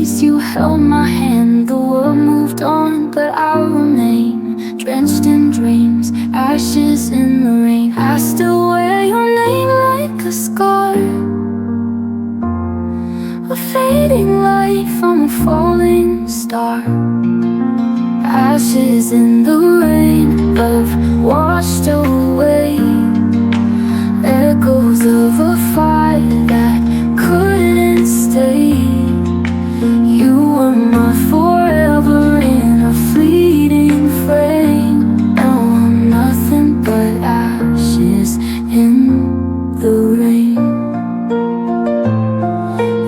days you held my hand. The world moved on, but I remain drenched in dreams, ashes in the rain. I still wear your name like a scar, a fading light from a falling star. Ashes in the rain, love washed away, echoes of a fire that couldn't stay. You were my forever in a fleeting frame. Now I'm nothing but ashes in the rain.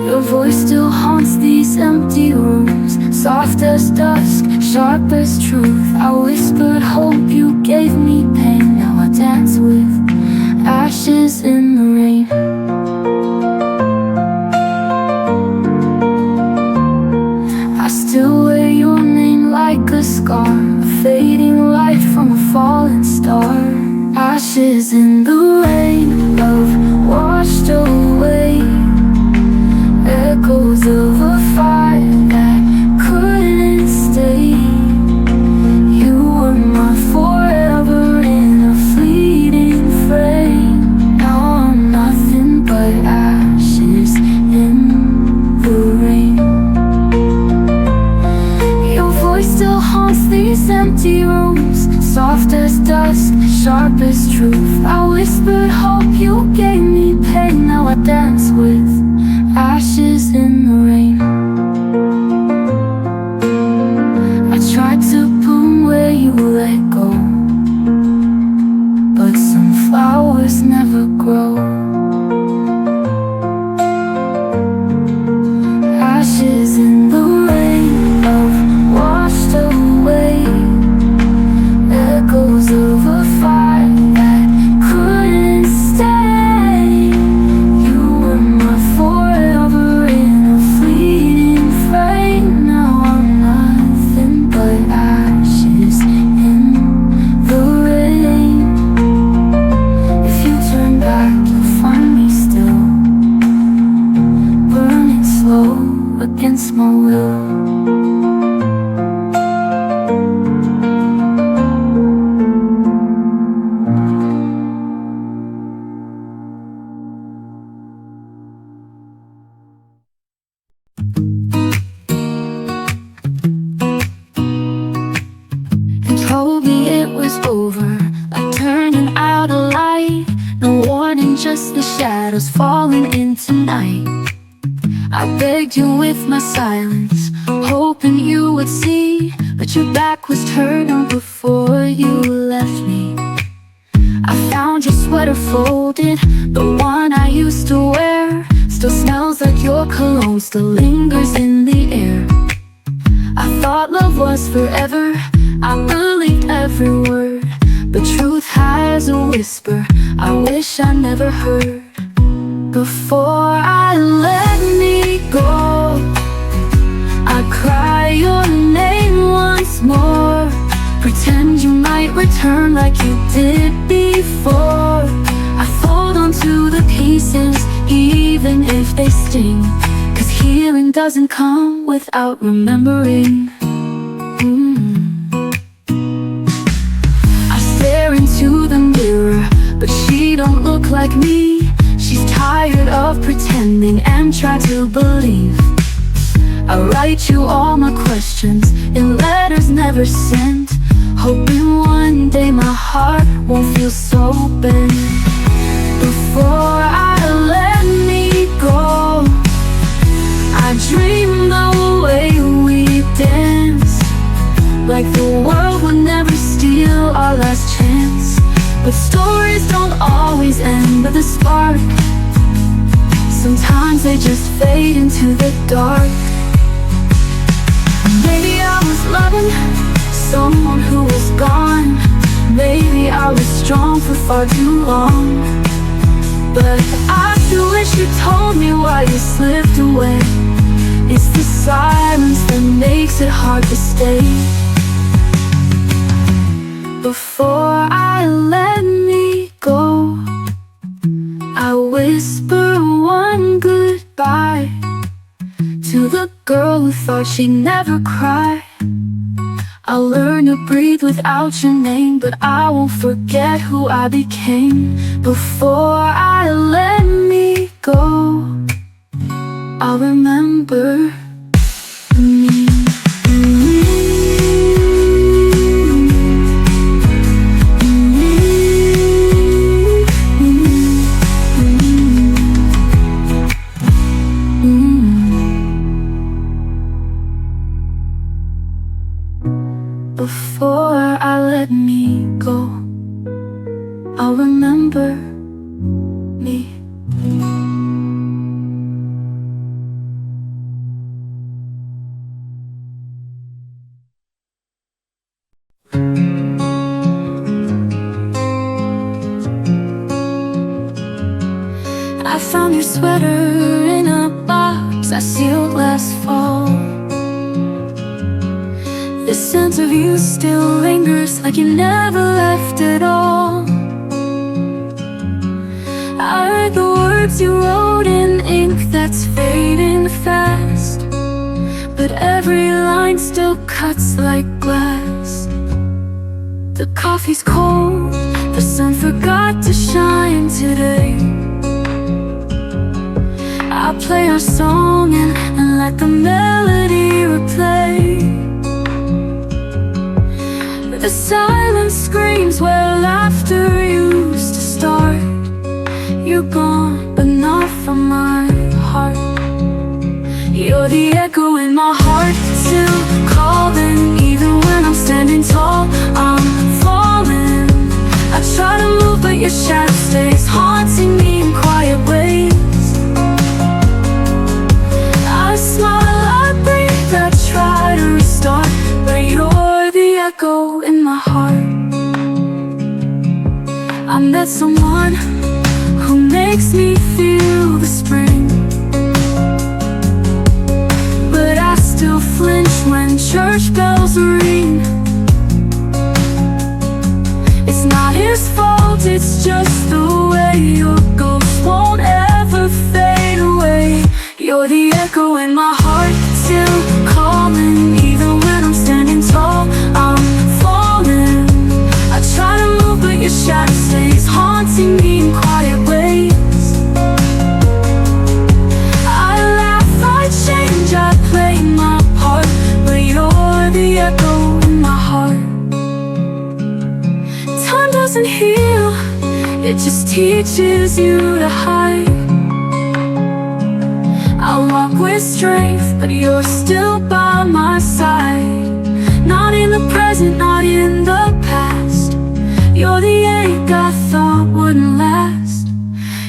Your voice still haunts these empty rooms, soft as dusk, sharp as truth. I whispered hope, you gave me pain. Now I dance with ashes in the rain. I still wear your name like a scar, a fading light from a falling star. Ashes in the rain, love washed away, echoes of a fire that couldn't stay. You were my forever in a fleeting frame. Now I'm nothing but ashes in the rain. Your voice still haunts these empty rooms, soft as dust, sharp as truth. I whispered hope, you gave me pain. Now I dance with ashes in the rain. I tried to bloom where you let go, but some flowers never grow. Ashes in the rain, love washed away, echoes of a fire that couldn't stay. You were my forever in a fleeting frame. Now I'm nothing but ashes in the rain. If you turn back, you'll find me still, burning slow against my will. And told me it was over, like turning out a light. No warning, just the shadows falling into night. I begged you with my silence, hoping you would see, but your back was turned before you left me. I found your sweater folded, the one I used to wear. Still smells like your cologne, still lingers in the air. I thought love was forever, I believed every word, but truth has a whisper I wish I never heard. Before I let me go, I cry your name once more, pretend you might return like you did before. I fold onto the pieces, even if they sting, 'cause healing doesn't come without remembering. I stare into the mirror, but she don't look like me. She's tired of pretending and try to believe. I write you all my questions in letters never sent, hoping one day my heart won't feel so bent. Before I let me go, I dream the way we dance, like the world would never steal our last chance. But stories don't always end with a spark, sometimes they just fade into the dark. Maybe I was loving someone who was gone, maybe I was strong for far too long, but I still wish you told me why you slipped away. It's the silence that makes it hard to stay. Before I let me go, I whisper one goodbye to the girl who thought she'd never cry. I'll learn to breathe without your name, but I won't forget who I became. Before I let me go, I'll remember me. Before I let me go, I'll remember me. I found your sweater in a box I sealed last fall. The scent of you still lingers like you never left at all. I read the words you wrote in ink that's fading fast, but every line still cuts like glass. The coffee's cold, the sun forgot to shine today. I play our song and let the melody replay. The silence screams where laughter used to start. You're gone, but not from my heart. You're the echo in my heart, still calling. Even when I'm standing tall, I'm falling. I try to move, but your shadow stays haunting me in quiet ways. I smile, I breathe, I try to restart, but you're the echo in my heart. I met someone who makes me feel the spring, but I still flinch when church bells ring. It's not his fault, it's just the way your ghost won't ever fade away. You're the echo in my heart, still calling. Even when I'm standing tall, I'm falling. I try to move, but your shadow stays haunting me in quiet ways. I laugh, I change, I play my part, but you're the echo in my heart. Time doesn't heal, it just teaches you to hide. I walk with strength, but you're still by my side. Not in the present, not in the past. You're the ache I thought wouldn't last.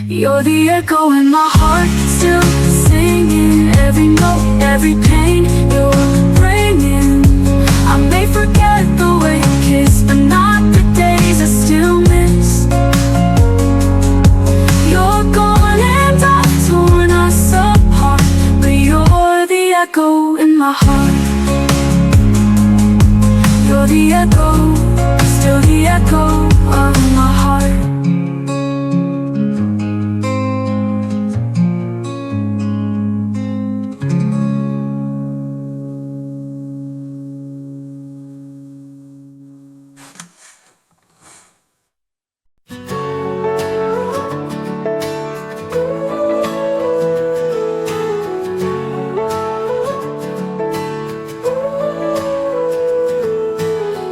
You're the echo in my heart, still singing. Every note, every pain you're bringing. I may forget the way you kiss, but not the days I still miss. You're gone and I've torn us apart, but you're the echo in my heart. You're the echo, still the echo of my heart.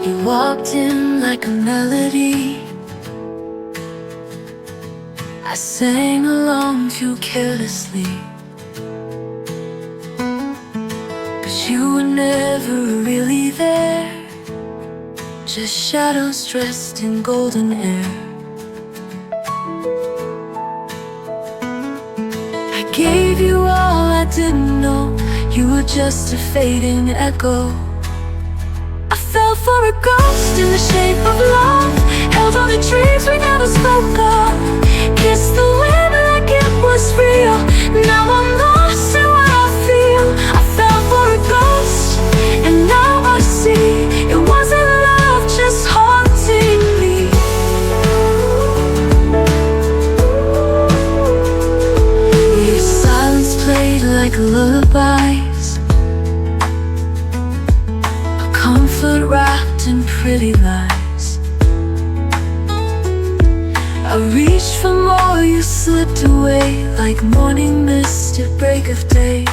You walked in like a melody. I sang along too carelessly, but you were never really there. Just shadows dressed in golden air. I gave you all I didn't know. You were just a fading echo. I fell for a ghost in the shape of love. Held on to dreams we never spoke of. Kissed the wind like it was real. Now I'm lost in what I feel. I fell for a ghost, and now I see it wasn't love, just haunting me. Your silence played like lullabies. pretty lies. I reached for more, you slipped away like morning mist at break of day.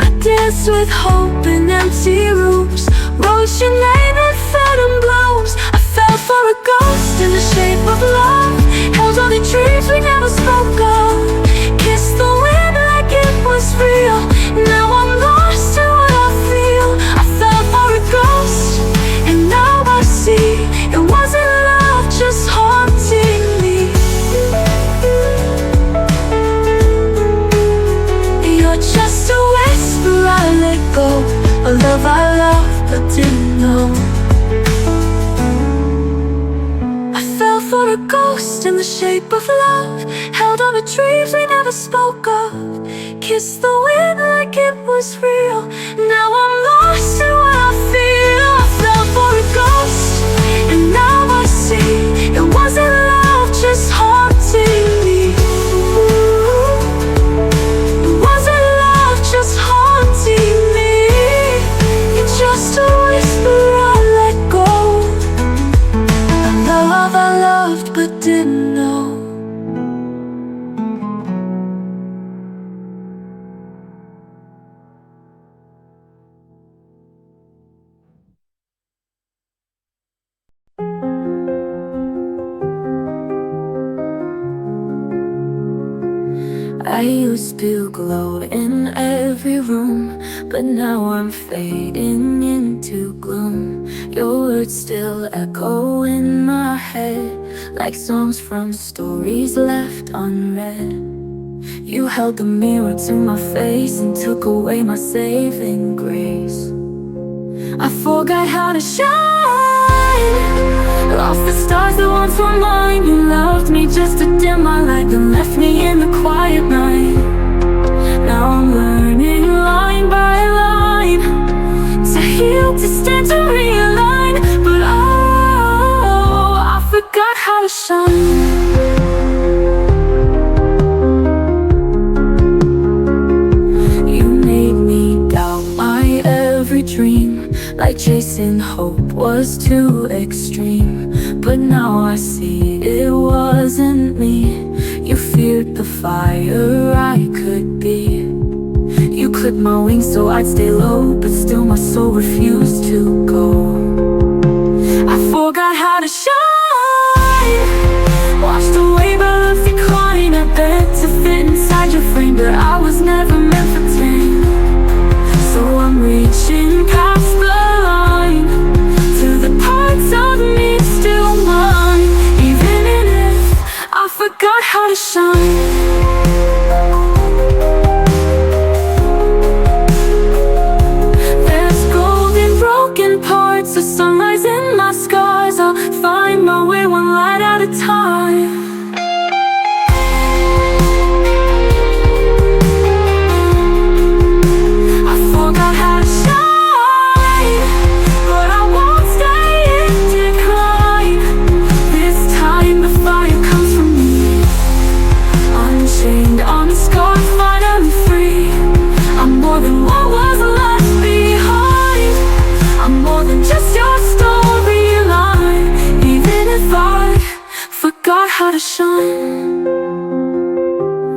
I danced with hope in empty rooms, wrote your name in phantom blooms. I fell for a ghost in the shape of love, held on to dreams we never spoke of, kissed the wind like it was real. Now I'm lost in what I feel. I fell for a ghost, and now I see it wasn't love, just haunting me. You're just a whisper I let go, a love I loved but didn't know. I fell for a ghost in the shape of love, held on to dreams we never spoke of, kissed the wind like it was real. Now I'm lost in what I feel. I fell for a ghost, and now I see it wasn't love, just haunting me. It wasn't love, just haunting me. You're just a whisper I let go, a love I loved but didn't know. I used to glow in every room, but now I'm fading into gloom. Your words still echo in my head, like songs from stories left unread. You held the mirror to my face and took away my saving grace. I forgot how to shine, lost the stars that once were mine. You loved me just to dim my light, then left me in the quiet night. Now I'm learning line by line, to heal, to stand, to realign. But oh, I forgot how to shine. You made me doubt my every dream, like chasing hope was too extreme. But now I see it wasn't me. You feared the fire I could be. You clipped my wings so I'd stay low, but still my soul refused to go. I forgot how to shine, washed away by love's decline. I begged to fit inside your frame, but I was never meant for tame. So I'm reaching past the line, to the parts of me still mine. Even if I forgot how to shine. There's golden broken parts of sunrise in my scars. I'll find my way one light at a time. How to shine.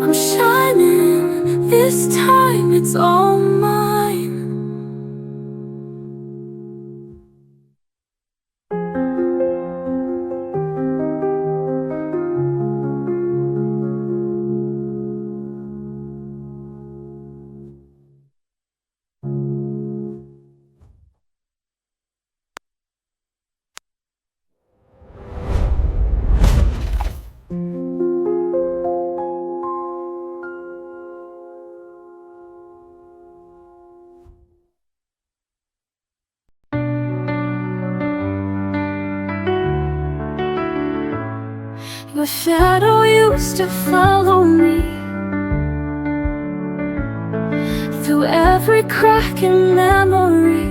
I'm shining, this time it's all mine. Your shadow used to follow me through every crack in memory.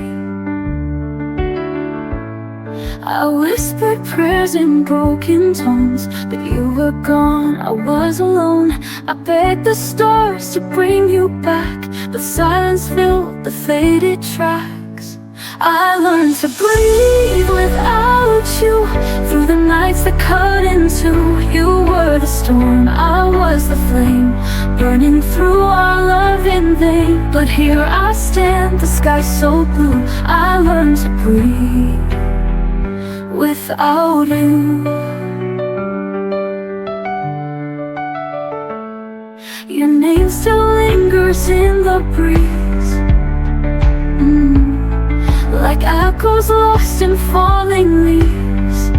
I whispered prayers in broken tones, but you were gone, I was alone. I begged the stars to bring you back, but silence filled the faded tracks. I learned to breathe without you. Through the nights that cut into, you were the storm, I was the flame, burning through our love in vain. But here I stand, the sky so blue. I learned to breathe without you. Your name still lingers in the breeze, like echoes lost in falling leaves.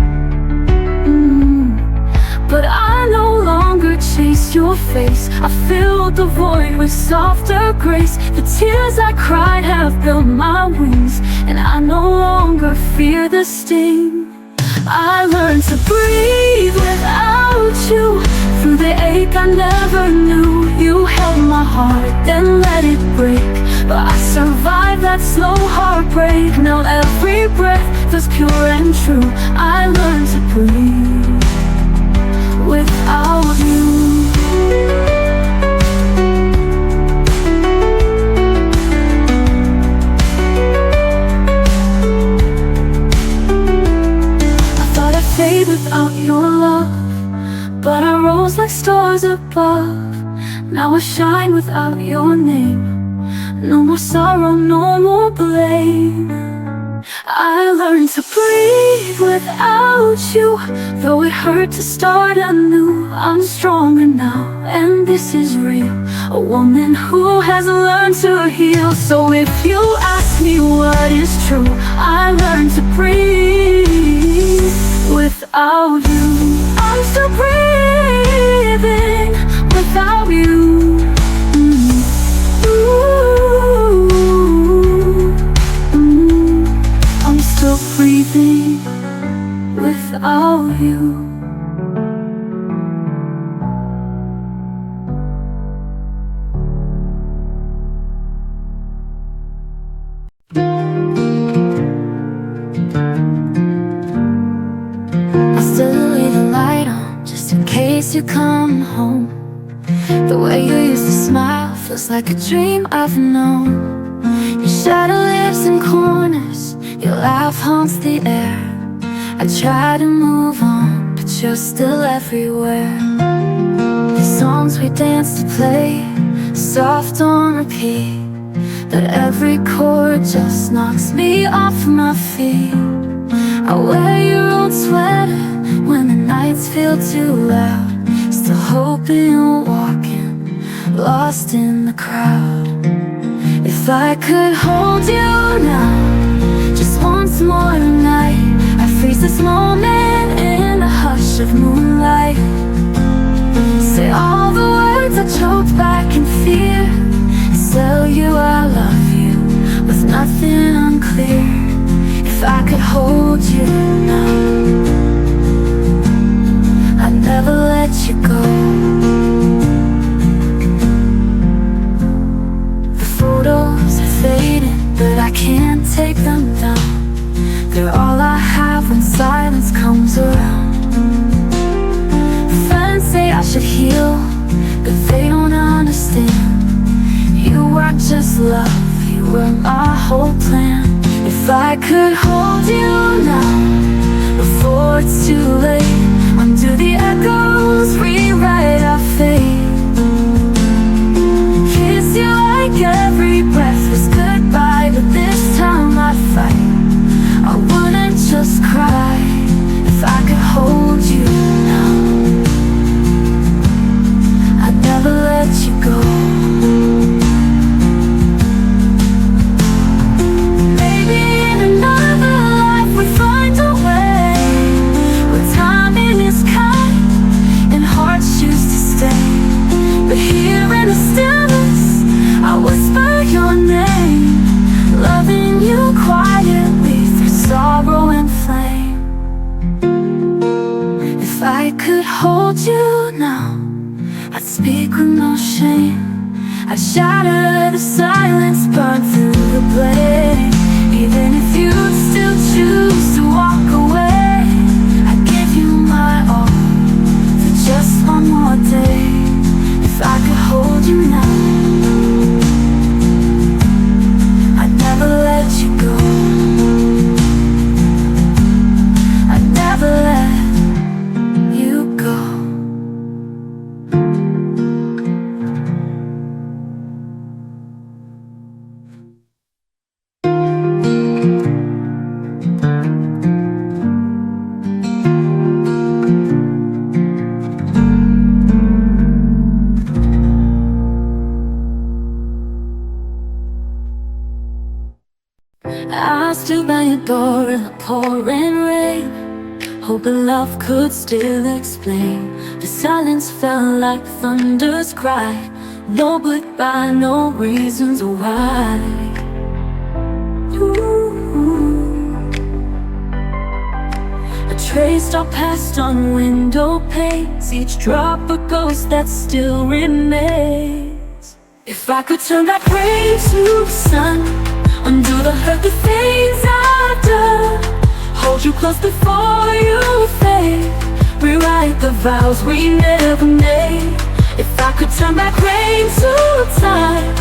But I no longer chase your face. I filled the void with softer grace. The tears I cried have built my wings, and I no longer fear the sting. I learned to breathe without you. Through the ache I never knew, you held my heart, then let it break. But I survived that slow heartbreak. Now every breath feels pure and true. I learned to breathe without you. I thought I'd fade without your love, but I rose like stars above. Now I shine without your name. No more sorrow, no more blame. I learned to breathe without you. Though it hurt to start anew, I'm stronger now, and this is real. A woman who has learned to heal. So if you ask me what is true, I learned to breathe without you. I'm still breathing without you. Still breathing without you. I still leave the light on, just in case you come home. The way you used to smile feels like a dream I've known. Your shadow lives in corners, your laugh haunts the air. I try to move on, but you're still everywhere. The songs we danced to play, soft on repeat, but every chord just knocks me off my feet. I wear your old sweater when the nights feel too loud, still hoping you're walking, lost in the crowd. If I could hold you now, just once more tonight, I freeze this moment in the hush of moonlight. Say all the words I choked back in fear, tell you I love you with nothing unclear. If I could hold you now, I'd never let you go. Photos are fading, but I can't take them down. They're all I have when silence comes around. Friends say I should heal, but they don't understand. You were just love, you were my whole plan. If I could hold you now, before it's too late, undo the echoes, rewrite our fate. Kiss you like every breath was goodbye, but this time I'd fight. I wouldn't just cry if I could hold you now. I'd never let you go. Maybe in another life we find a way, where timing is kind and hearts choose to stay. But here in the stillness I whisper your name, loving you quietly through sorrow and flame. If I could hold you now, I'd speak with no shame. I'd shatter the silence, burn through the blade. Even if you'd still choose to walk away, I'd give you my all for just one more day. If I could hold you now, I'd never let you go. door in the pouring rain, hoping love could still explain. The silence felt like thunder's cry. No goodbye, no reasons why. A traced our past on window panes, each drop a ghost that still remains. If I could turn back rain to sun, undo the hurt, the things I've done, hold you close before you fade, rewrite the vows we never made. If I could turn back rain to time,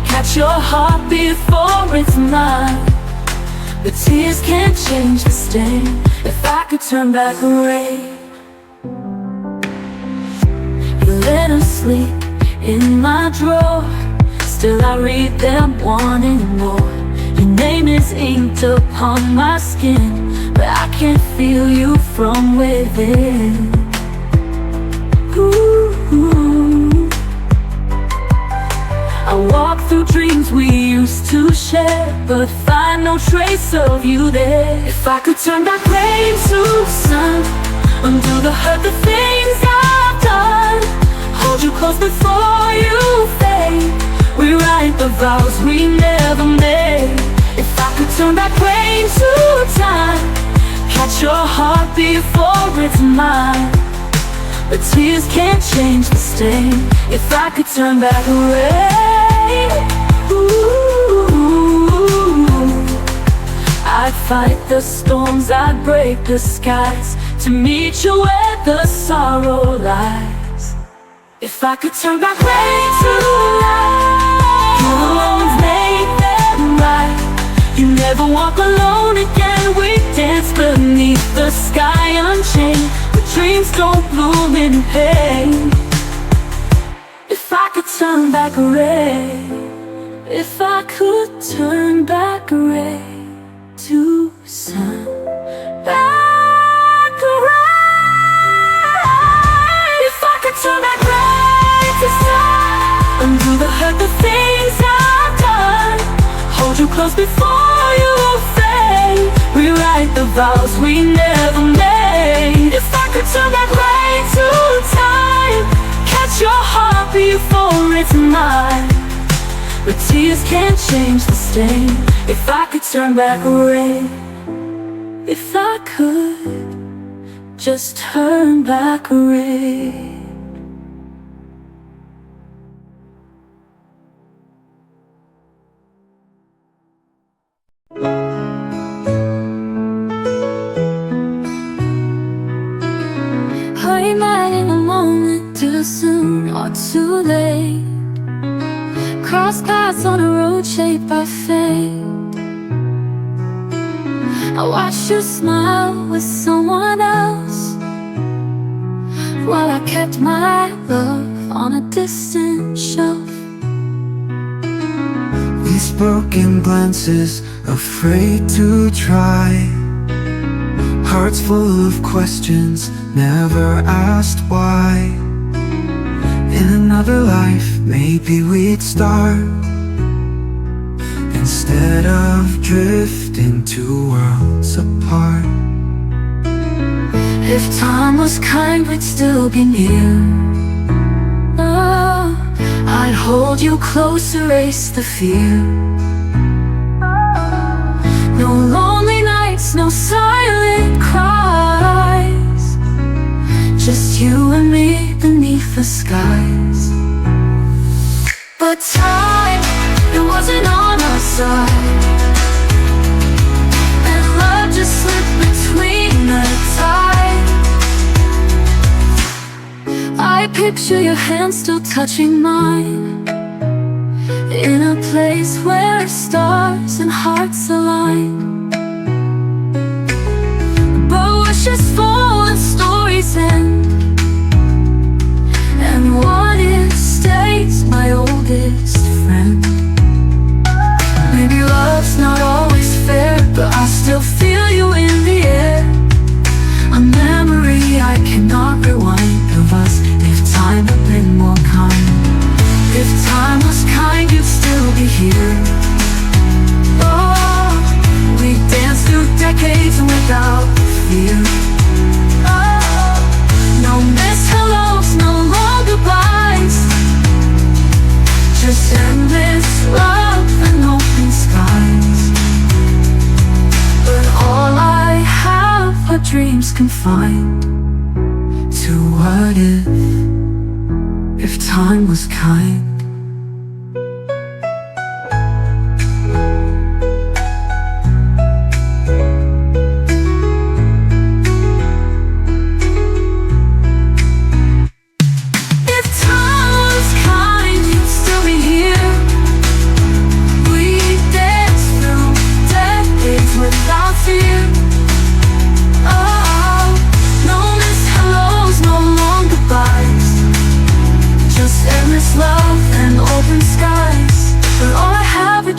catch your heart before it's mine. The tears can't change the stain. If I could turn back rain, your letters sleep in my drawer, still I read them wanting more. Your name is inked upon my skin, but I can't feel you from within. Ooh. I walk through dreams we used to share, but find no trace of you there. If I could turn back rain to sun, undo the hurt, the things I've done, hold you close before you fade, rewrite the vows we never made. If I could turn back rain to time, catch your heart before it's mine. The tears can't change the stain. If I could turn back rain, ooh, I'd fight the storms, I'd break the skies to meet you where the sorrow lies. If I could turn back rain to light, you're the ones make them right. You never walk alone again. We dance beneath the sky unchained, but dreams don't bloom in pain. If I could turn back rain, if I could turn back rain to sun, back rain. If I could turn back rain to sun, undo the hurt, the things I've done, hold you close before you fade, rewrite the vows we never made. If I could turn back rain to time, catch your heart before it's mine. The tears can't change the stain. If I could turn back rain, if I could just turn back rain. We met in a moment, too soon or too late. Crossed paths on a road shaped by fate. I watched you smile with someone else, while I kept my love on a distant shelf. These broken glances, afraid to try, hearts full of questions, never asked why. In another life, maybe we'd start, instead of drifting two worlds apart. If time was kind, we'd still be near. Oh, I'd hold you close, erase the fear. No lonely nights, no silent cries, just you and me beneath the skies. But time, it wasn't on our side, and love just slipped between the tide. I picture your hand still touching mine, in a place where stars and hearts align. But wishes fall and stories end, and what if stays my oldest friend. Maybe love's not always fair, but I still feel you in the air. A memory I cannot rewind of us, if time had been more kind. If time was kind, you'd still be here. Oh, we'd dreams confined to what if time was kind.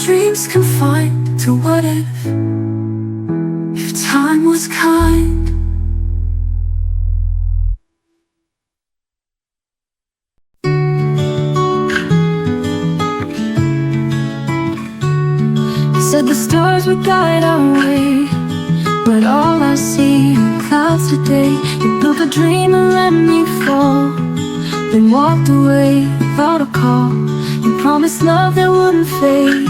Dreams confined to what if time was kind. Said the stars would guide our way, but all I see are clouds today. You built a dream and let me fall, then walked away without a call. You promised love that wouldn't fade,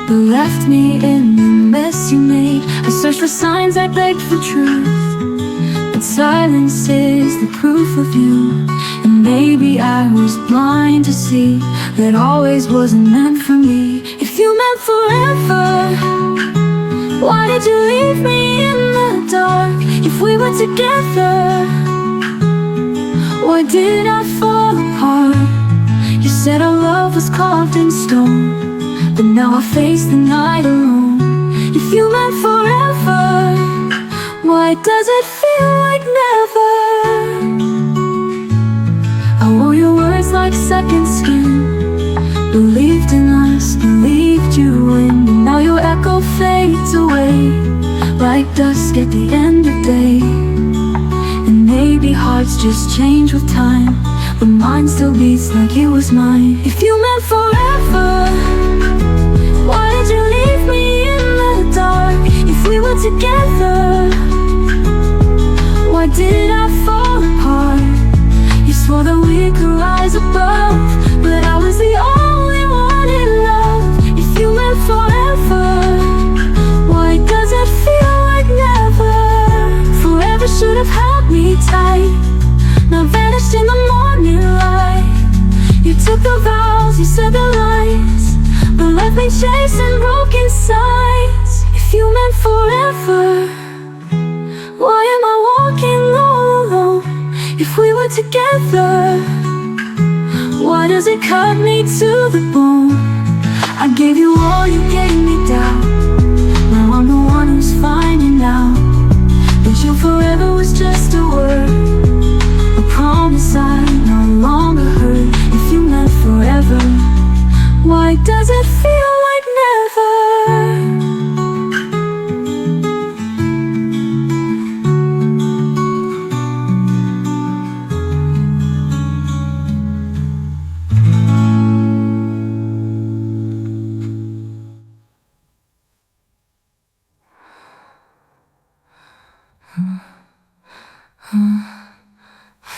but left me in the mess you made. I searched for signs, I begged for truth, but silence is the proof of you. And maybe I was blind to see that always wasn't meant for me. If you meant forever, why did you leave me in the dark? If we were together, why did I fall apart? You said our love was carved in stone, but now I face the night alone. If you meant forever, why does it feel like never? I wore your words like second skin, believed in us, believed you in. And now your echo fades away like dusk at the end of day. And maybe hearts just change with time, but mine still beats like it was mine. If you meant forever, why did you leave me in the dark? If we were together, why did I fall apart? You swore that we could rise above, but I was the only one in love. If you meant forever, why does it feel like never? Forever should have held me tight, now vanished in the morning light. You took the vows, you said the lies, but left me chasing broken signs. If you meant forever, why am I walking all alone? If we were together, why does it cut me to the bone? I gave you all, you gave me doubt. Now I'm the one who's finding out that you forever was just a word, a promise I no longer heard. If you meant forever, why does it feel like never?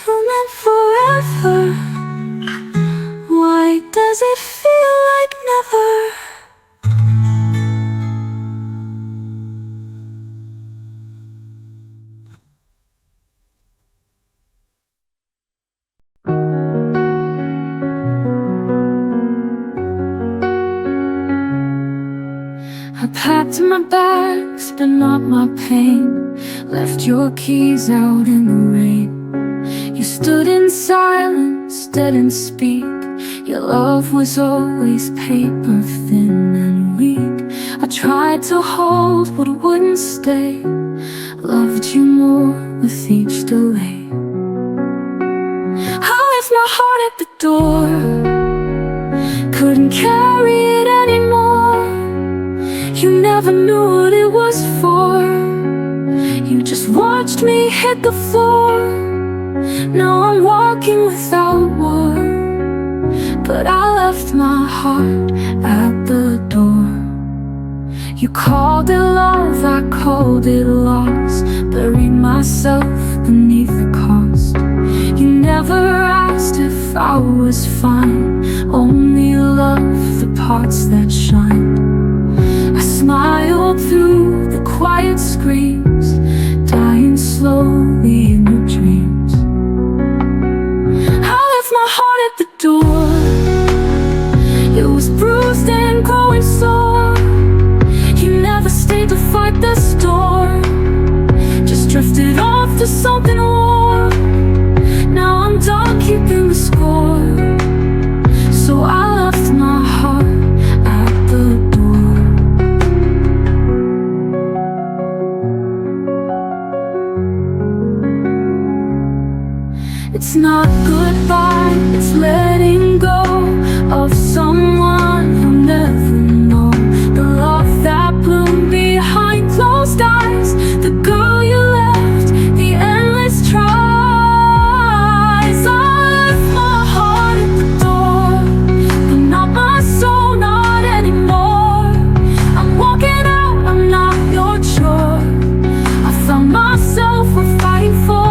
You meant forever, why does it feel like never? I packed my bags, but not my pain. Left your keys out in the rain. You stood in silence, didn't speak. Your love was always paper thin and weak. I tried to hold but wouldn't stay. Loved you more with each delay. I left my heart at the door, couldn't carry it anymore. You never knew what it was for. You just watched me hit the floor. Now I'm walking without war, but I left my heart at the door. You called it love, I called it loss. Buried myself beneath the cost. You never asked if I was fine, only loved the parts that shine. I smiled through the quiet screams, dying It's not goodbye, it's letting go of someone you'll never know. The love that bloomed behind closed eyes, the girl you left, the endless tries. I left my heart at the door, but not my soul, not anymore. I'm walking out, I'm not your chore. I found myself worth fighting for.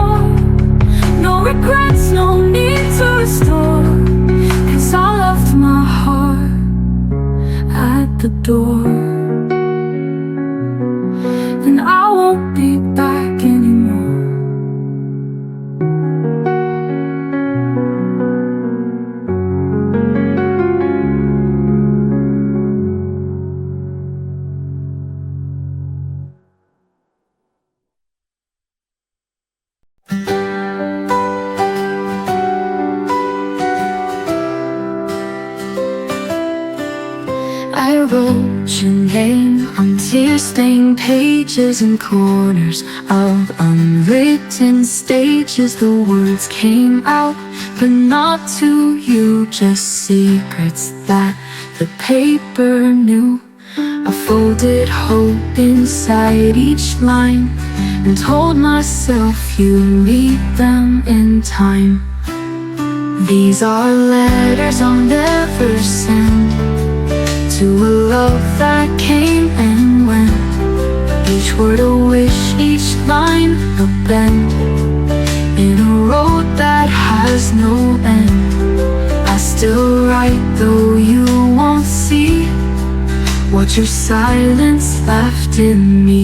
No regrets, no need to restore, 'cause I left my heart at the door. And I won't be back anymore. I wrote your name on tear-stained pages and corners of unwritten stages. The words came out, but not to you, just secrets that the paper knew. I folded hope inside each line and told myself you'd read them in time. These are letters I'll never send, to a love that came and went. Each word a wish, each line a bend, in a road that has no end. I still write though you won't see what your silence left in me.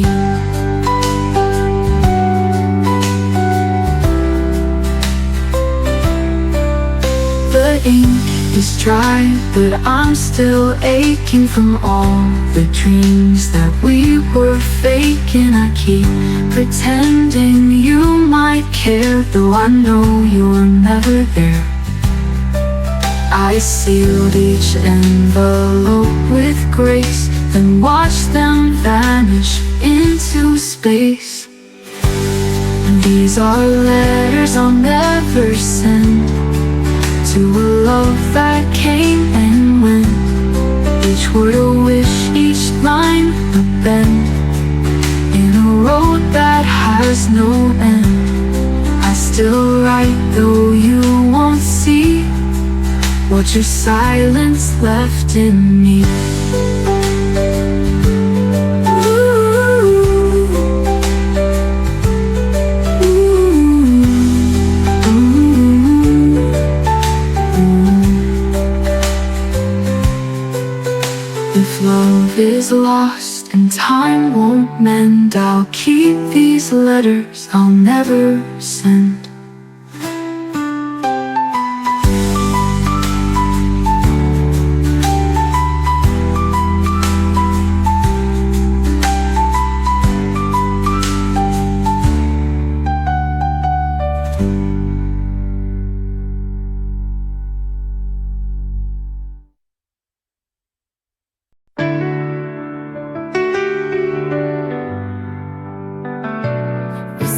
The ink is dry, but I'm still aching from all the dreams that we were faking. I keep pretending you might care, though I know you're never there. I sealed each envelope with grace, then watched them vanish into space. And these are letters I'll never send, to a love that came and went. Each word a wish, each line a bend, in a road that has no end. I still write though you won't see what your silence left in me. If love is lost and time won't mend, I'll keep these letters I'll never send.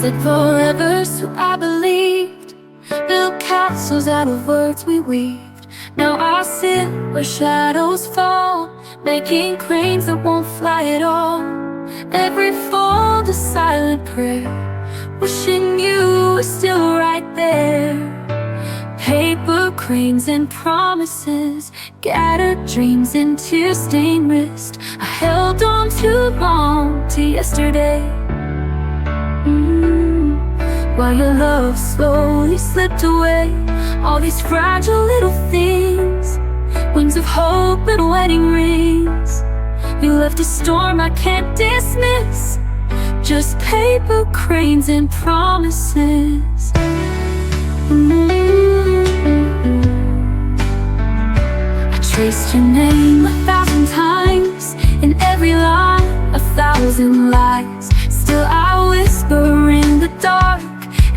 Said forever, so I believed. Built castles out of words we weaved. Now I sit where shadows fall, making cranes that won't fly at all. Every fold a silent prayer, wishing you were still right there. Paper cranes and promises, scattered dreams and tear-stained wrist. I held on too long to yesterday, while your love slowly slipped away. All these fragile little things, wings of hope and wedding rings. You left a storm I can't dismiss, just paper cranes and promises. I traced your name 1,000 times, in every line 1,000 lies. Still I whisper in the dark,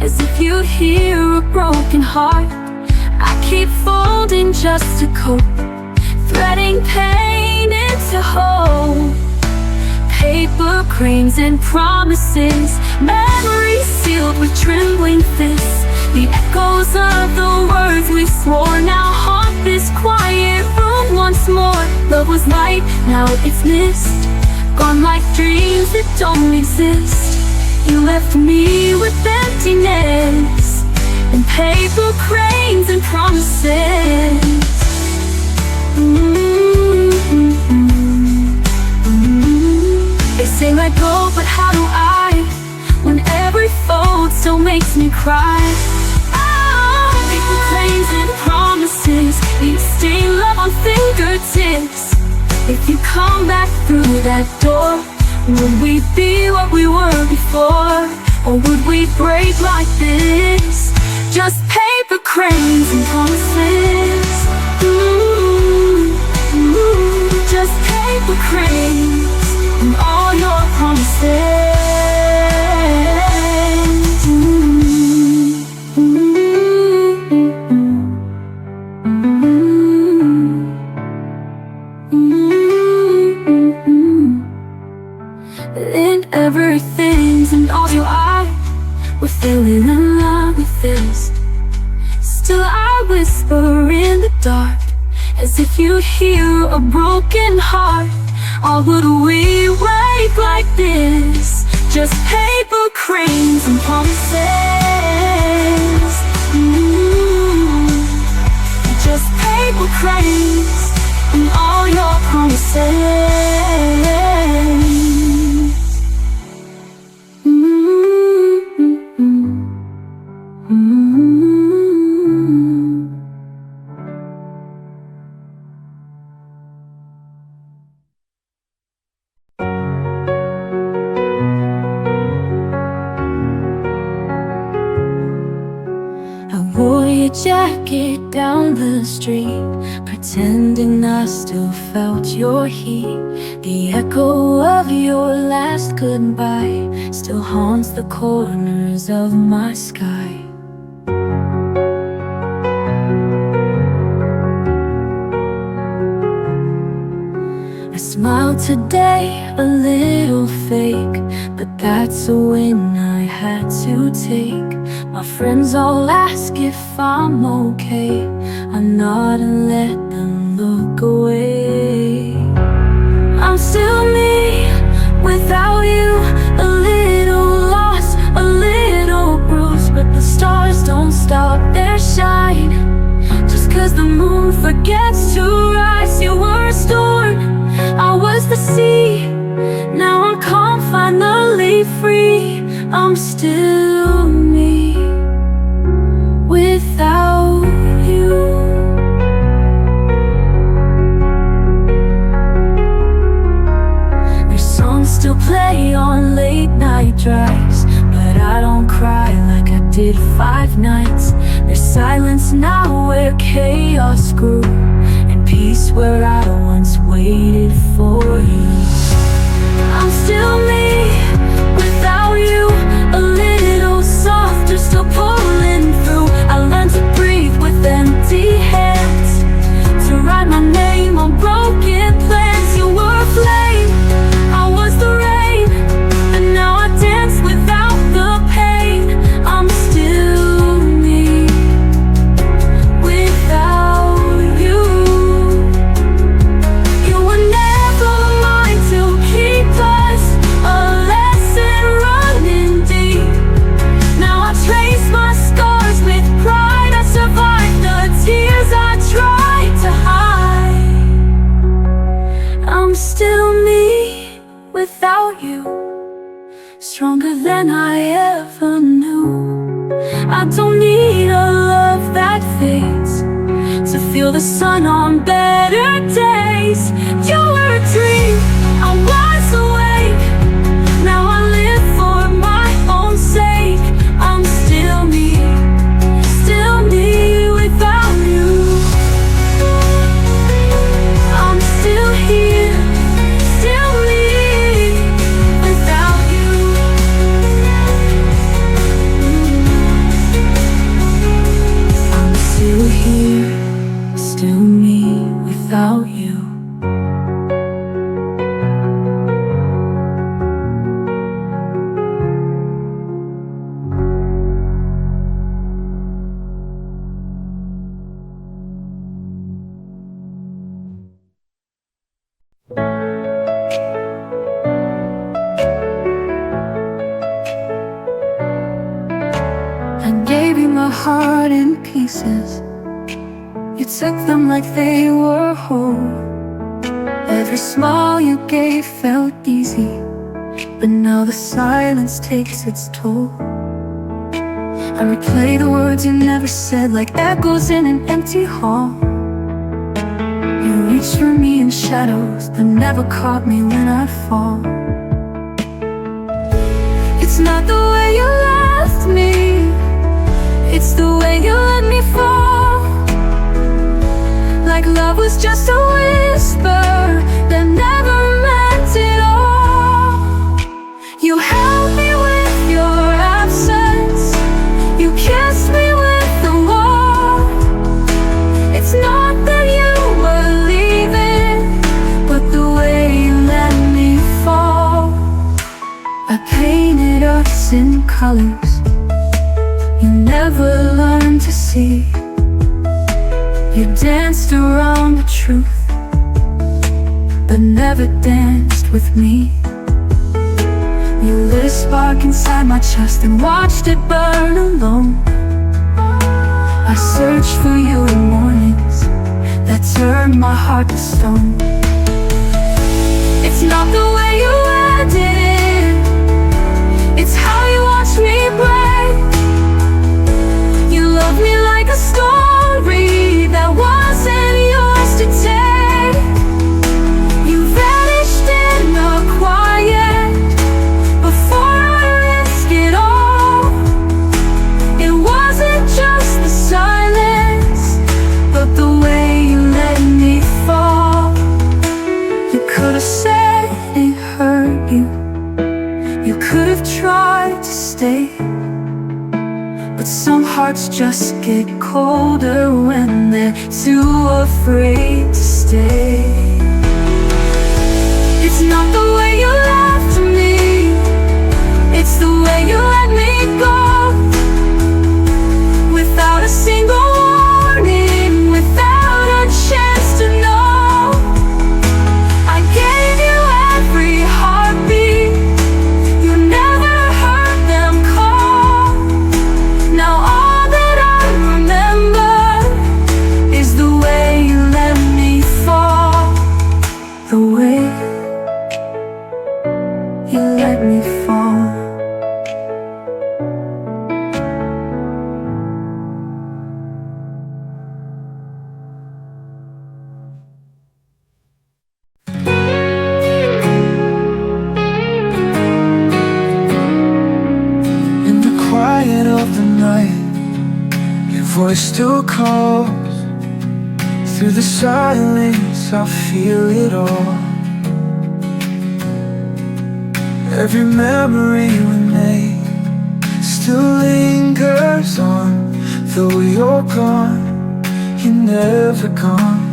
as if you'd hear a broken heart. I keep folding just to cope, threading pain into hope. Paper cranes and promises, memories sealed with trembling fists. The echoes of the words we swore now haunt this quiet room once more. Love was light, now it's mist, gone like dreams that don't exist. You left me with emptiness and paper cranes and promises. They say let go, but how do I, when every fold still makes me cry? Paper cranes and promises, we stay love on fingertips. If you come back through that door, would we be what we were before? Or would we break like this? Just paper cranes and promises. Just paper cranes and all your promises. In everything and all you are, we're feeling in love with this. Still I whisper in the dark, as if you'd hear a broken heart. Or would we wake like this? Just paper cranes and promises. Just paper cranes and all your promises. Jacket down the street, pretending I still felt your heat. The echo of your last goodbye still haunts the corners of my sky. I smile today, a little fake, but that's a win I had to take. My friends all ask if I'm okay. I nod and let them look away. I'm still me without you, a little lost, a little bruised, but the stars don't stop their shine. Just 'cause the moon forgets to rise. You were a storm, I was the sea. Now I'm calm, finally free. I'm still me without you. Their songs still play on late night drives, but I don't cry like I did 5 nights. There's silence now where chaos grew, and peace where I once waited for you. I'm still me without you, a little softer, still pulling through. I learned to breathe with empty hands, to write my name on broken plans. You were a flame, I was the rain, and now I dance without the pain. I'm still me without you. You were never mine to keep us, a lesson running deep. Now I trace my scars with pride. I survived the tears I tried to hide. I'm still me without you, stronger than I ever knew. I don't need a love that fades to feel the sun on better days. You were a dream, I was awake. Now I live for my own sake. I'm still me without you. I'm still here, still me without you. I'm still here, still me without you. I gave you my heart in pieces. You took them like they were whole. Every smile you gave felt easy, but now the silence takes its toll. I replay the words you never said like echoes in an empty hall. You reached for me in shadows, but never caught me when I fall. It's not the way you left me, it's the way you let me fall. Like love was just a whisper that never meant it all. You held me with your absence, you kissed me with the warmth. It's not that you were leaving, but the way you let me fall. I painted us in colors you never learned to see. You danced around the truth, but never danced with me. You lit a spark inside my chest and watched it burn alone. I searched for you in mornings that turned my heart to stone. It's not the way you ended, it's how you watched me break. You loved me like a story that wasn't yours to take. You vanished in the quiet before I risked it all. It wasn't just the silence, but the way you let me fall. You could have said it hurt you, you could have tried to stay, but some hearts just get colder when they're too afraid to stay. It's not the way you left me, it's the way you let me go. Without a single warning, without a chance to know. I gave you every heartbeat, you never heard them call. Now all that I remember is the way you let me fall. The way you let me fall. In the quiet of the night, your voice still calls. Through the silence, I feel it all. Every memory we made still lingers on. Though you're gone, you're never gone.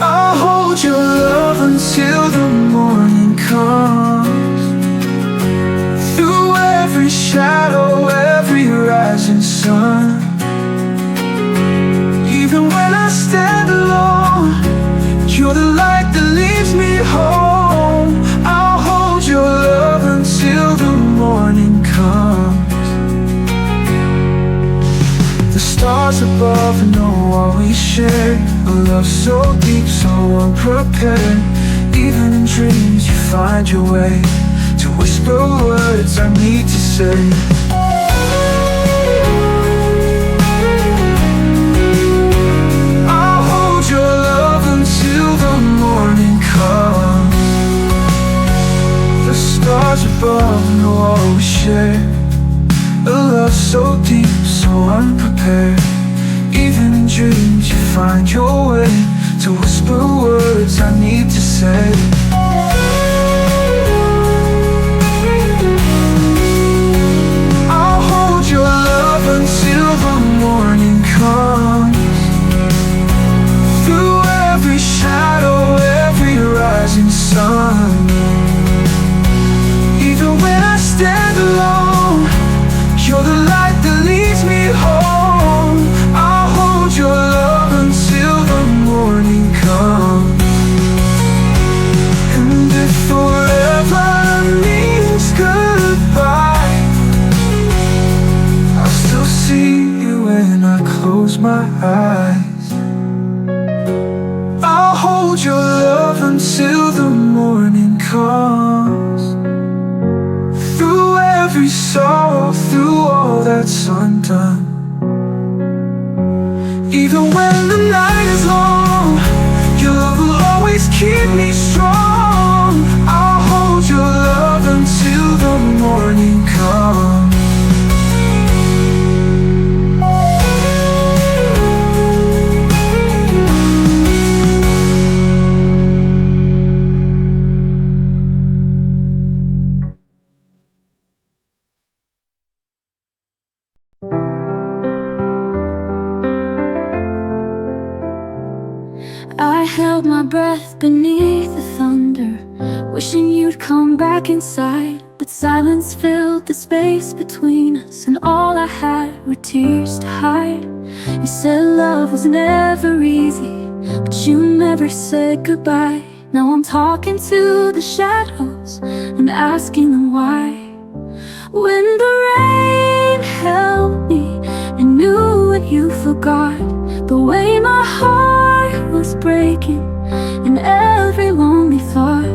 I'll hold your love until the morning comes. Through every shadow, every rising sun. Even when I stand alone, you're the light that leads me home. I'll hold your love until the morning comes. The stars above know what we share, a love so deep, so unprepared. Even in dreams you find your way to whisper words I need to say. I'll hold your love until the morning comes. The stars above know all we share, a love so deep, so unprepared. Even in dreams you find your way to whisper words I need to say. I'll hold your love until the morning comes. Through every shadow, every rising sun. Even when I stand alone, you're the light that leads me home. I'll hold your love until the morning comes. close my eyes. I'll hold your love until the morning comes. Through every sorrow, through all that's undone. Even when the night is long, your love will always keep me strong. I'll hold your love until the morning comes. I held my breath beneath the thunder, wishing you'd come back inside. But silence filled the space between us, and all I had were tears to hide. You said love was never easy, but you never said goodbye. Now I'm talking to the shadows and asking them why. When the rain held me, I knew what you forgot, the way my heart was breaking in every lonely thought.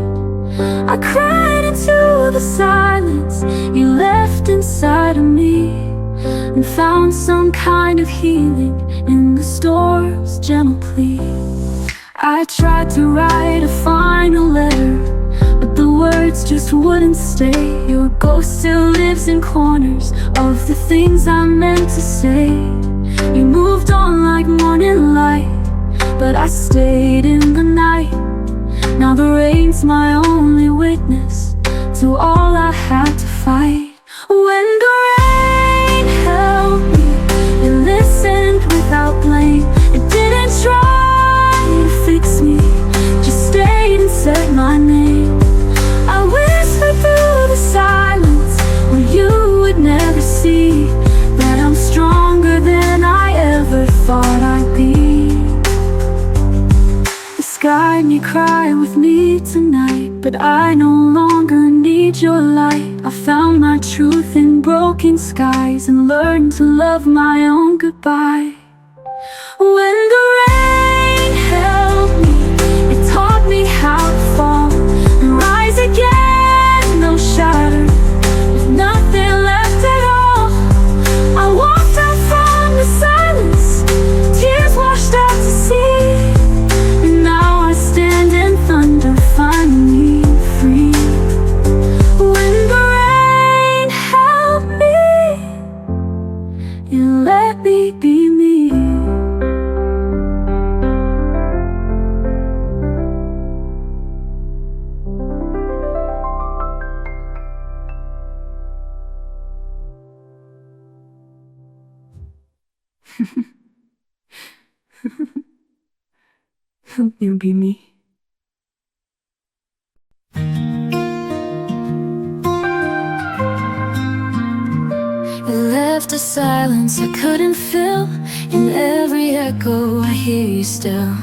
I cried into the silence you left inside of me, and found some kind of healing in the storm's gentle plea. I tried to write a final letter, but the words just wouldn't stay. Your ghost still lives in corners of the things I meant to say. You moved on like morning light, but I stayed in the night. Now the rain's my only witness to all I had to fight. When the rain held me, it listened without blame. It didn't try to fix me, just stayed and said my name. I whispered through the silence where you would never see that I'm stronger than I ever thought I'd be. The sky may cry with me tonight, but I no longer need your light. I found my truth in broken skies and learned to love my own goodbye. When the rain held me, it taught me how to fall and rise again, no shatter, with nothing left at all. I walked out from the silence, tears washed out to sea, and now I stand in thunder, finally free. When the rain held me, it let me be me. You'll be me. You left a silence I couldn't fill. In every echo I hear you still.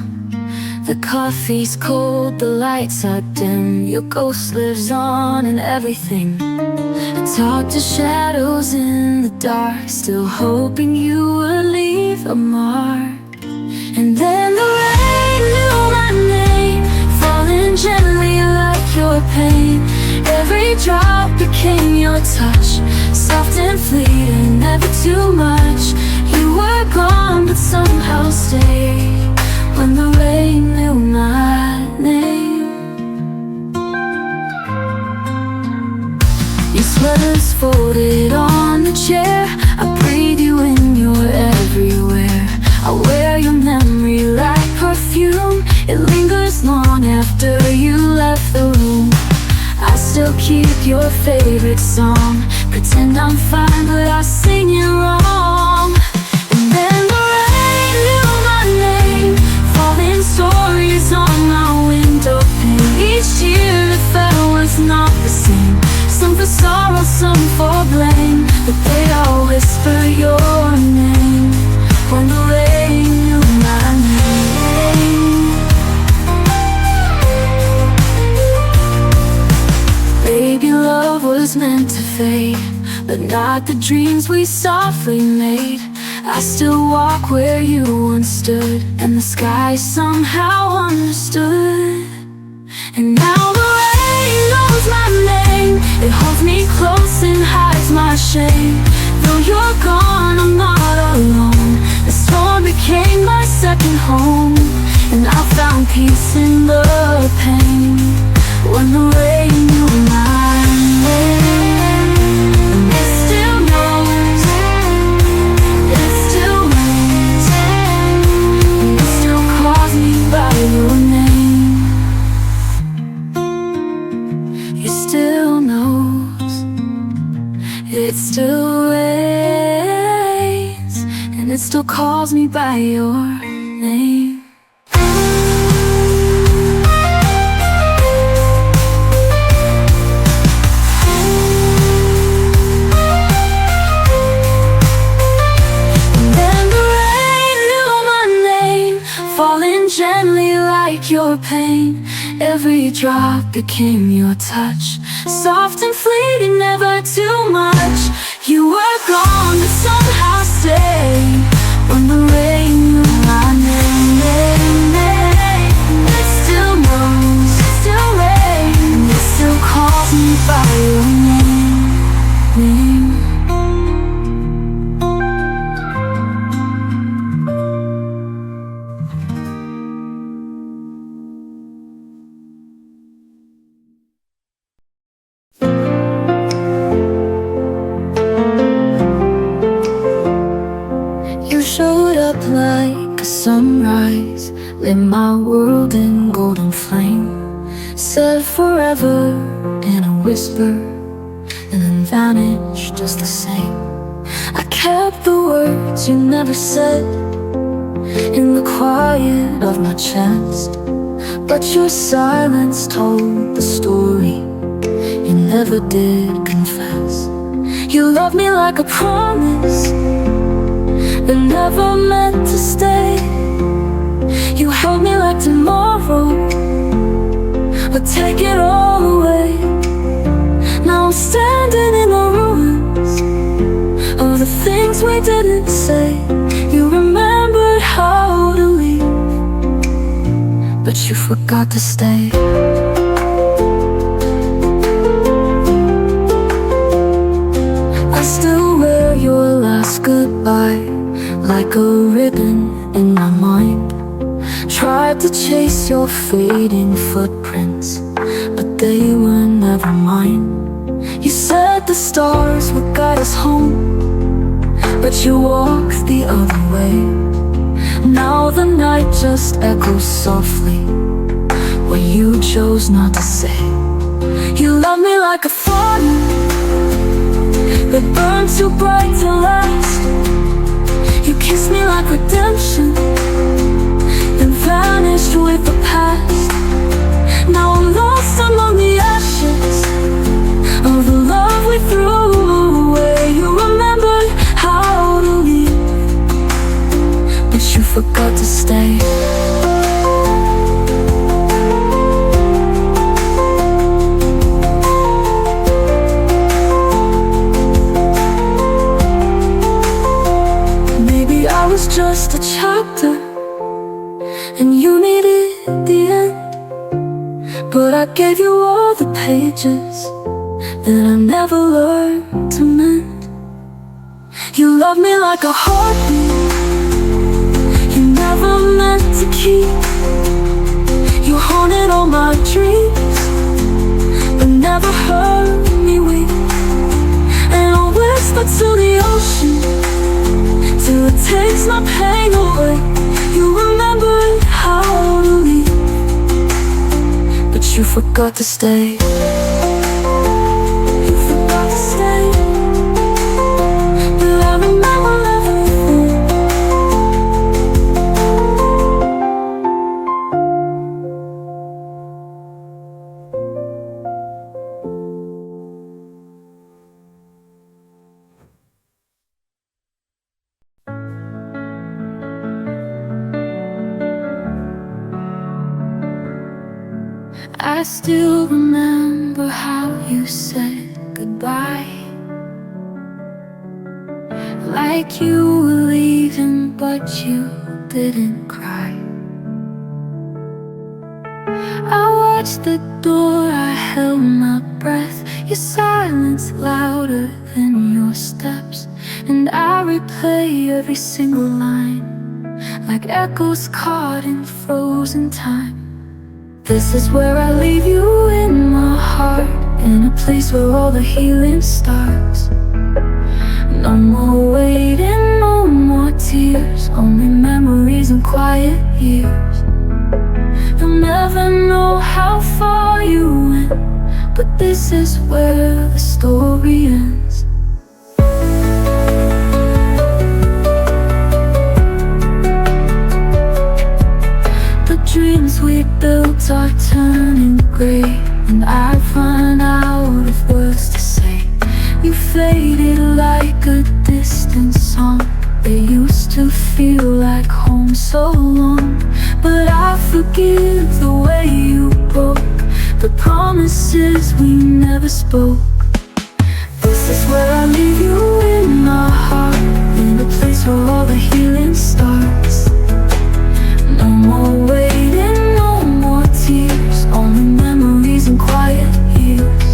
The coffee's cold, the lights are dim. Your ghost lives on in everything. I talk to shadows in the dark, still hoping you will leave a mark. And then the rain knew my name, falling gently like your pain. Every drop became your touch, soft and fleeting, never too much. You were gone but somehow stayed. When the rain knew my name, your sweater's folded on the chair. I breathe you in, you're everywhere. I wear your memory like perfume. It lingers long after you left the room. I still keep your favorite song, pretend I'm fine but I sing it wrong. And then the rain knew my name, falling stories on my window pane. Each tear that fell was not the same, some for sorrow, some for blame, but they all whisper your name. When the rain knew my name, baby, love was meant to fade, but not the dreams we softly made. I still walk where you once stood, and the sky somehow understood. And now the rain knows my name. It holds me close and hides my shame. Though you're gone, I'm not alone. The storm became my second home, and I found peace in the pain. When the rain knew my name, and it still knows, it still rains, and it still calls me by your name. It still knows, it still rains, and it still calls me by your name. Gently like your pain, every drop became your touch. Soft and fleeting, never too much. You were gone, but somehow stayed. When the rain knew my name, it still knows, it still rains, it still calls me by your name. Showed up like a sunrise, lit my world in golden flame. Said forever in a whisper, and then vanished just the same. I kept the words you never said in the quiet of my chest, but your silence told the story you never did confess. You loved me like a promise that never meant to stay. You held me like tomorrow would take it all away. Now I'm standing in the ruins of the things we didn't say. You remembered how to leave, but you forgot to stay. I still wear your last goodbye like a ribbon in my mind. Tried to chase your fading footprints, but they were never mine. You said the stars would guide us home, but you walked the other way. Now the night just echoes softly what you chose not to say. You love me like a fire that burns too bright to last. You kissed me like redemption, then vanished with the past. Now I'm lost among the ashes of the love we threw away. You remembered how to leave, but you forgot to stay. I was just a chapter, and you needed the end. But I gave you all the pages that I never learned to mend. You loved me like a heartbeat you never meant to keep. You haunted all my dreams, but never heard me weep. And I whisper to the ocean till it takes my pain away. You remembered how to leave, but you forgot to stay. You forgot to stay, but I remember everything. I still remember how you said goodbye, like you were leaving, but you didn't cry. I watched the door, I held my breath. Your silence louder than your steps, and I replay every single line like echoes caught in frozen time. This is where I leave you, in my heart, in a place where all the healing starts. No more waiting, no more tears, only memories and quiet years. You'll never know how far you went, but this is where the story ends. The dreams we built are turning gray, and I've run out of words to say. You faded like a distant song. It used to feel like home so long, but I forgive the way you broke the promises we never spoke. This is where I leave you, in my heart, in the place where all the healing starts. No more waiting, no more tears, only memories and quiet years.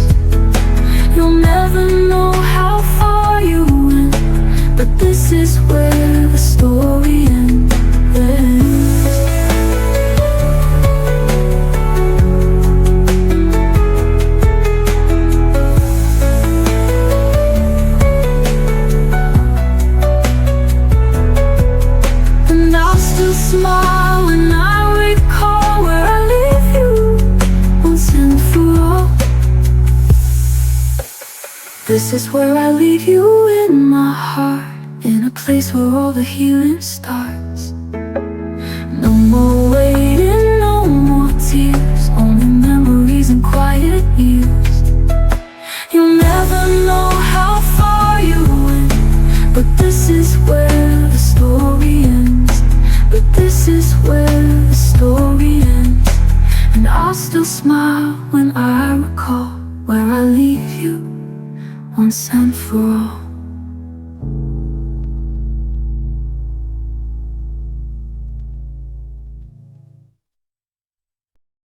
You'll never know how far you went, but this is where the story ends. And I'll still smile when I recall where I leave you once and for all. This is where I leave you, in my heart, in a place where all the healing starts. No more waiting, no more tears, only memories and quiet years. You'll never know how far you went, but this is where the story ends. But this is where the story ends. And I'll still smile when I recall where I leave you once and for all.